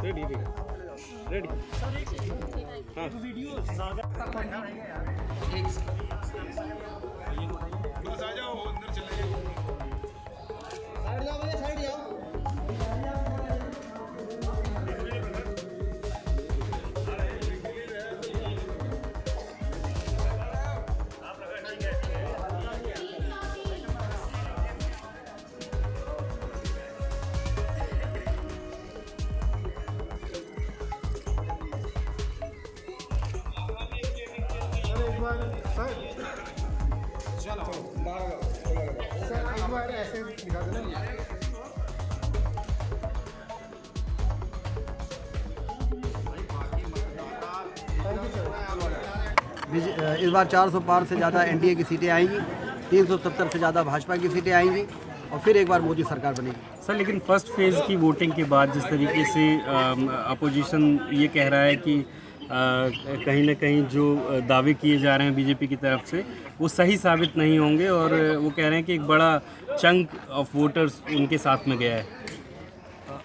Ready ready हाँ video ज़्यादा बस आ जाओ अंदर चले जाओ। साइड जाओ भैया, साइड जाओ। इस बार 400 पार से ज़्यादा एनडीए की सीटें आएंगी, 370 से ज़्यादा भाजपा की सीटें आएंगी और फिर एक बार मोदी सरकार बनेगी। सर, लेकिन फर्स्ट फेज़ की वोटिंग के बाद जिस तरीके से अपोजिशन ये कह रहा है कि कहीं ना कहीं जो दावे किए जा रहे हैं बीजेपी की तरफ से वो सही साबित नहीं होंगे और वो कह रहे हैं कि एक बड़ा चंक ऑफ वोटर्स उनके साथ में गया है।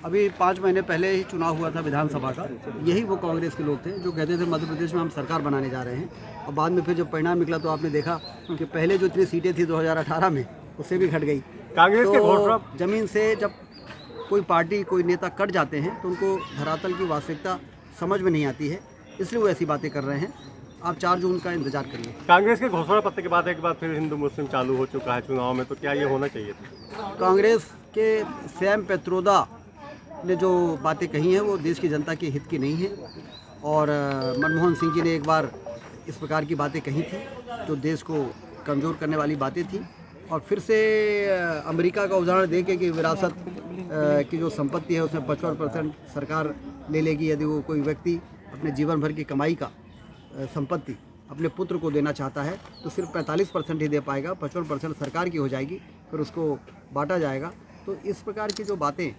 अभी 5 महीने पहले ही चुनाव हुआ था विधानसभा का, यही वो कांग्रेस के लोग थे जो कहते थे मध्य प्रदेश में हम सरकार बनाने जा रहे हैं, और बाद में फिर जब परिणाम निकला तो आपने देखा कि पहले जो इतनी सीटें थी 2018 में उससे भी घट गई। कांग्रेस के तो जमीन से जब कोई पार्टी कोई नेता कट जाते हैं तो उनको धरातल की वास्तविकता समझ में नहीं आती है, इसलिए वो ऐसी बातें कर रहे हैं। आप 4 जून का इंतजार करिए। कांग्रेस के घोषणा पत्र के बाद एक बार फिर हिंदू मुस्लिम चालू हो चुका है चुनाव में, तो क्या ये होना चाहिए था? कांग्रेस के सैम पेत्रोदा ने जो बातें कही हैं वो देश की जनता के हित की नहीं है, और मनमोहन सिंह जी ने एक बार इस प्रकार की बातें कही थी जो देश को कमज़ोर करने वाली बातें थी, और फिर से अमेरिका का उदाहरण दे के कि विरासत की जो संपत्ति है उसमें 55% सरकार ले लेगी। यदि वो कोई व्यक्ति अपने जीवन भर की कमाई का संपत्ति अपने पुत्र को देना चाहता है तो सिर्फ 45% ही दे पाएगा, 55% सरकार की हो जाएगी, फिर उसको बांटा जाएगा। तो इस प्रकार की जो बातें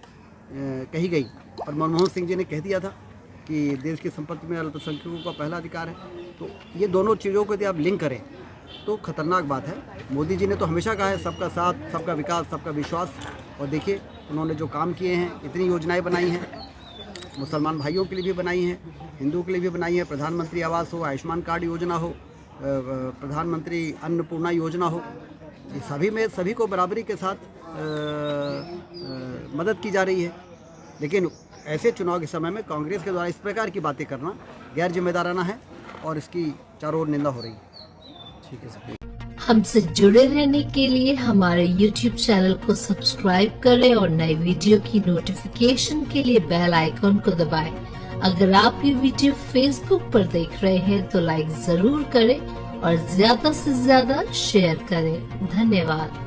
कही गई, और मनमोहन सिंह जी ने कह दिया था कि देश की संपत्ति में अल्पसंख्यकों का पहला अधिकार है, तो ये दोनों चीज़ों को यदि आप लिंक करें तो खतरनाक बात है। मोदी जी ने तो हमेशा कहा है सबका साथ, सबका विकास, सबका विश्वास, और देखिए उन्होंने जो काम किए हैं, इतनी योजनाएं बनाई हैं, मुसलमान भाइयों के लिए भी बनाई हैं, हिंदुओं के लिए भी बनाई है। प्रधानमंत्री आवास हो, आयुष्मान कार्ड योजना हो, प्रधानमंत्री अन्नपूर्णा योजना हो, ये सभी में सभी को बराबरी के साथ मदद की जा रही है। लेकिन ऐसे चुनाव के समय में कांग्रेस के द्वारा इस प्रकार की बातें करना गैर जिम्मेदाराना है और इसकी चारों ओर निंदा हो रही है। ठीक है सर। हमसे जुड़े रहने के लिए हमारे YouTube चैनल को सब्सक्राइब करें और नई वीडियो की नोटिफिकेशन के लिए बेल आइकॉन को दबाएं। अगर आप ये वीडियो Facebook पर देख रहे हैं तो लाइक जरूर करें और ज्यादा से ज्यादा शेयर करें। धन्यवाद।